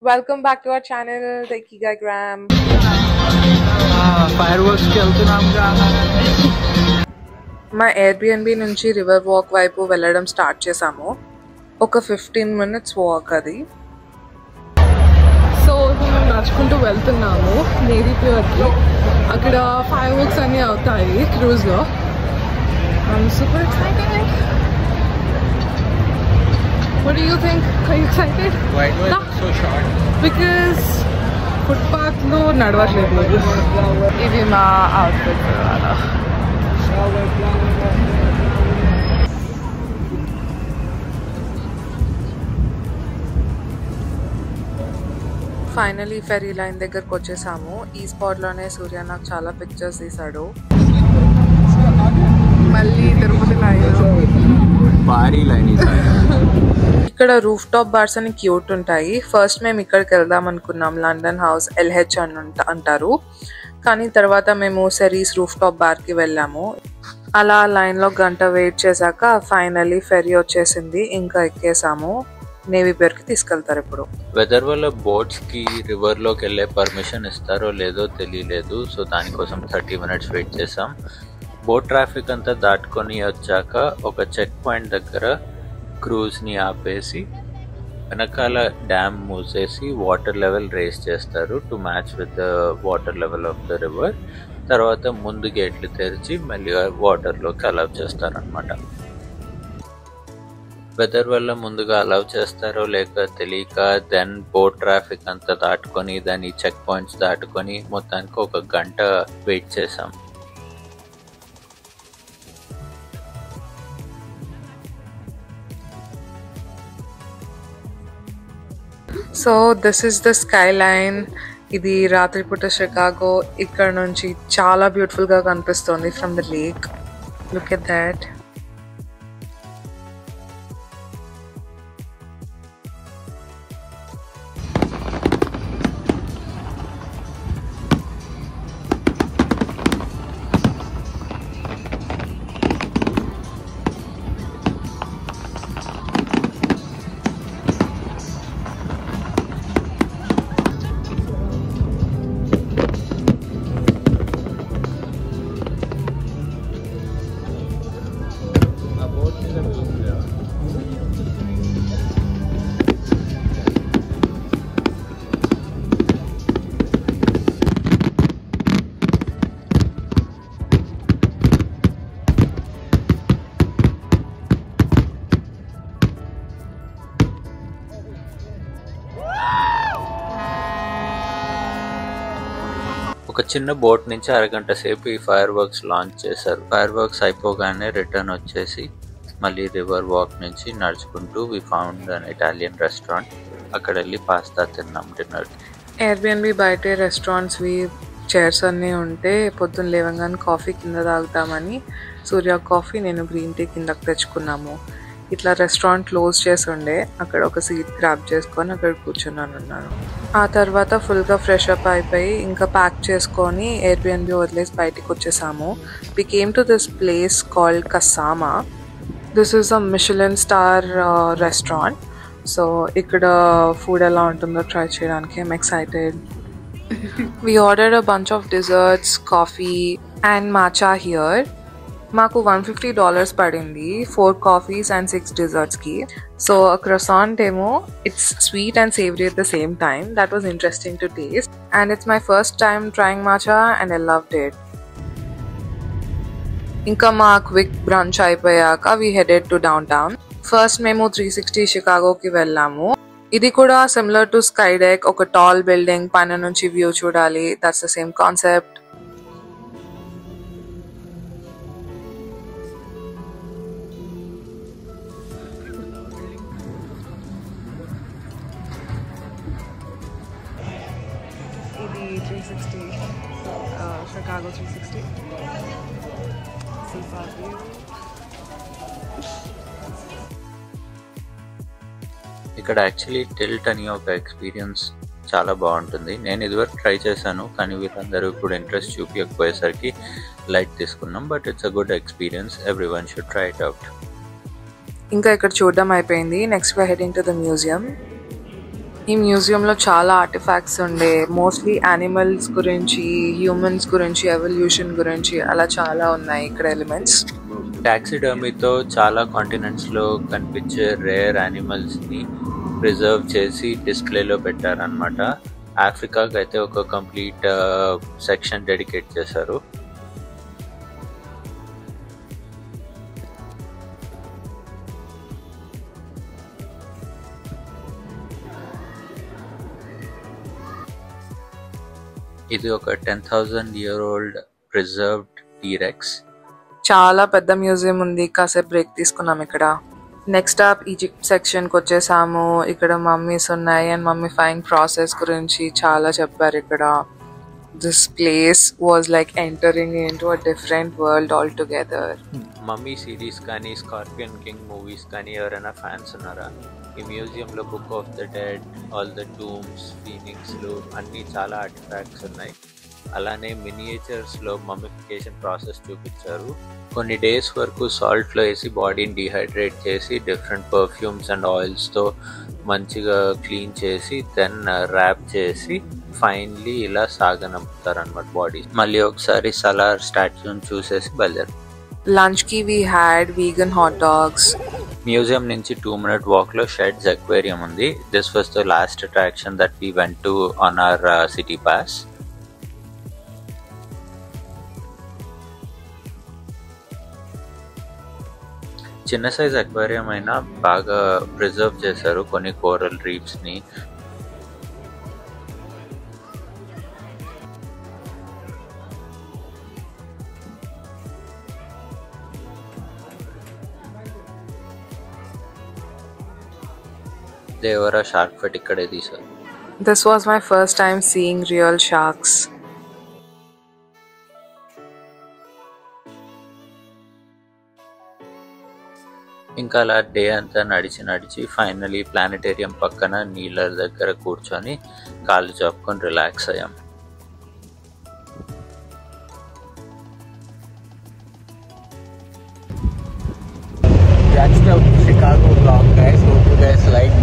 Welcome back to our channel, the Ikigai-gram. Fireworks ki వెళ్తున్నాం గా. మా Airbnb నుంచి రివర్ వాక్ వైపు వెళ్ళడం స్టార్ట్ చేసాము. ఒక 15 minutes వాక్ అది. సో మేము నడుచుకుంటూ వెళ్తున్నాము నేవీ ప్యూర్కి. అక్కడ ఫైర్ వర్క్స్ అన్నీ అవుతాయి క్రూజ్లో. I'm super excited. What do you think? Are you excited? Why do I look so short? Because footpath లో నడవట్లేదు. ఇది మా అవుట్ఫిట్. ఫైనలీ ఫెరీ లైన్ దగ్గరకు వచ్చేసాము. ఈ స్పాట్ లోనే సూర్య నాకు చాలా పిక్చర్స్ తీసాడు. మళ్ళీ తిరుపతి భారీ లైన్ ఇక్కడ రూఫ్ టాప్ బార్స్ అని క్యూట్ ఉంటాయి. ఫస్ట్ మేము ఇక్కడికి వెళ్దాం అనుకున్నాం, లండన్ హౌస్ LH అని అంటారు. కానీ తర్వాత మేము సెరీస్ రూఫ్ టాప్ బార్కి వెళ్ళాము. అలా లైన్లో గంట వెయిట్ చేశాక ఫైనలీ ఫెరీ వచ్చేసింది. ఇంకా ఎక్కేసాము. నేవీ పేరుకి తీసుకెళ్తారు. ఇప్పుడు వెదర్ వల్ల బోట్స్ కి రివర్ లోకి వెళ్ళే పర్మిషన్ ఇస్తారో లేదో తెలియలేదు. సో దానికోసం 30 minutes వెయిట్ చేసాం. బోట్ ట్రాఫిక్ అంతా దాటుకొని వచ్చాక ఒక చెక్ పాయింట్ దగ్గర క్రూజ్ ని ఆపేసి వెనకాల డ్యామ్ మూసేసి వాటర్ లెవెల్ రేస్ చేస్తారు to match with the water level of the river. తర్వాత ముందు గేట్లు తెరిచి మళ్ళీ వాటర్లోకి అలౌ చేస్తారనమాట. వెదర్ వల్ల ముందుగా అలౌ చేస్తారో లేక తెలియక దెన్ బోట్ ట్రాఫిక్ అంతా దాటుకొని దాని చెక్ పాయింట్స్ దాటుకొని మొత్తానికి ఒక గంట వెయిట్ చేసాం. So this is the skyline. ఇది రాత్రిపూట షికాగో. ఇక్కడ నుంచి చాలా బ్యూటిఫుల్ గా కనిపిస్తుంది from the lake. Look at that. ఒక చిన్న బోట్ నుంచి అరగంట సేపు ఈ ఫైర్ వర్క్స్ లాంచ్ చేశారు. ఫైర్ వర్క్స్ అయిపోగానే రిటర్న్ వచ్చేసి మళ్ళీ రివర్ వాక్ నుంచి నడుచుకుంటూ we found an Italian restaurant. అక్కడ వెళ్ళి పాస్తా తిన్నాం డిన్నర్. Airbnb బయటే రెస్టారెంట్స్వి చైర్స్ అన్నీ ఉంటే పొద్దున్న లేవగానే కాఫీ కింద తాగుతామని సూర్య కాఫీ, నేను గ్రీన్ టీ కిందకు తెచ్చుకున్నాము. ఇట్లా రెస్టారెంట్ క్లోజ్ చేసి ఉండే అక్కడ ఒక సీట్ గ్రాబ్ చేసుకొని అక్కడ కూర్చున్నాను. ఆ తర్వాత ఫుల్గా ఫ్రెష్ అప్ అయిపోయి ఇంకా ప్యాక్ చేసుకొని Airbnb వదిలేసి బయటికి వచ్చేసాము. We came to this place called Kasama. This is a Michelin star restaurant. So ఇక్కడ ఫుడ్ ఎలా ఉంటుందో ట్రై చేయడానికి I'm excited. We ordered a bunch of desserts, coffee and matcha here. మాకు $150 పడింది 4 కాఫీస్ అండ్ 6 డిజర్ట్స్కి. సో క్రొసాంట్ ఏమో it's sweet and savoury at the same time. That was interesting to taste and it's my first time trying matcha and I loved it. ఇంకా మా quick branch అయిపోయాక we headed to down town. First మేము 360 షికాగోకి వెళ్ళాము. ఇది కూడా similar to sky deck. ఒక tall building, పైన నుంచి వ్యూ చూడాలి. That's the same concept. ఇది 360 షికాగో 360 సీసార్ వ్యూ. ఇక్కడ యాక్చువల్లీ టిల్ట్ అని ఒక ఎక్స్పీరియన్స్ చాలా బాగుంటుంది. నేను ఇదివరకు ట్రై చేశాను కానీ వీళ్ళందరూ ఇప్పుడు ఇంట్రెస్ట్ చూపించకపోయేసరికి లైట్ తీసుకున్నాం. But it's a good experience. Everyone should try it out. ఇంకా ఇక్కడ చూడడం అయిపోయింది. Next we are heading to the museum. ఈ మ్యూజియంలో చాలా ఆర్టిఫాక్ట్స్ ఉండే, మోస్ట్లీ యానిమల్స్ గురించి, హ్యూమన్స్ గురించి, ఎవల్యూషన్ గురించి అలా చాలా ఉన్నాయి ఇక్కడ ఎలిమెంట్స్. టాక్సిడర్మీతో చాలా కాంటినెంట్స్లో కనిపించే రేర్ యానిమల్స్ని ప్రిజర్వ్ చేసి డిస్ప్లేలో పెట్టారనమాట. ఆఫ్రికాకి అయితే ఒక కంప్లీట్ సెక్షన్ డెడికేట్ చేశారు. ఇది ఒక 10,000 year old ప్రిజర్వ్డ్ టీరెక్స్. చాలా పెద్ద మ్యూజియం ఉంది. కాసేపు బ్రేక్ తీసుకున్నాం ఇక్కడ. నెక్స్ట్ అప్ ఈజిప్ట్ సెక్షన్కి వచ్చేసాము. ఇక్కడ మమ్మీస్ ఉన్నాయి అండ్ మమ్మీఫైయింగ్ ప్రాసెస్ గురించి చాలా చెప్పారు ఇక్కడ. This place was like entering into a different world all together. Mummy series కానీ స్కార్పియన్ కింగ్ మూవీస్ కానీ ఎవరైనా ఫ్యాన్స్ ఉన్నారా? ఈ మ్యూజియంలో book of the dead, all the tombs, ఫీనిక్స్లు అన్నీ చాలా ఆర్టిఫాక్ట్స్ ఉన్నాయి. అలానే మినియేచర్స్లో మమ్మిఫికేషన్ ప్రాసెస్ చూపించారు. కొన్ని డేస్ వరకు సాల్ట్లో వేసి బాడీని డిహైడ్రేట్ చేసి డిఫరెంట్ పర్ఫ్యూమ్స్ అండ్ ఆయిల్స్తో మంచిగా క్లీన్ చేసి దెన్ ర్యాప్ చేసి ఫైనలీ ఇలా సాగనంపుతారనమాట బాడీ. మళ్ళీ ఒకసారి సలార్ స్టాచ్యూని చూసేసి బయలుదేరు. లంచ్కి we had vegan hot dogs. Museum నుంచి 2-minute వాక్లో షెడ్స్ అక్వేరియం ఉంది. This was the last attraction that we went to on hour city pass. చిన్న సైజ్ అక్వేరియం అయినా బాగా ప్రిజర్వ్ చేశారు కొన్ని కోరల్ రీఫ్స్ని. దేవరా షార్క్ ఫిట్ ఇక్కడే తీశారు. This was my first time seeing real sharks. ఇంకా అలా డే అంతా నడిచి ఫైనలీ ప్లానెటేరియం పక్కన నీళ్ళ దగ్గర కూర్చొని కాళ్ళు చాపుకొని రిలాక్స్ అయ్యాం. That's the Chicago vlog, guys. Hope you guys like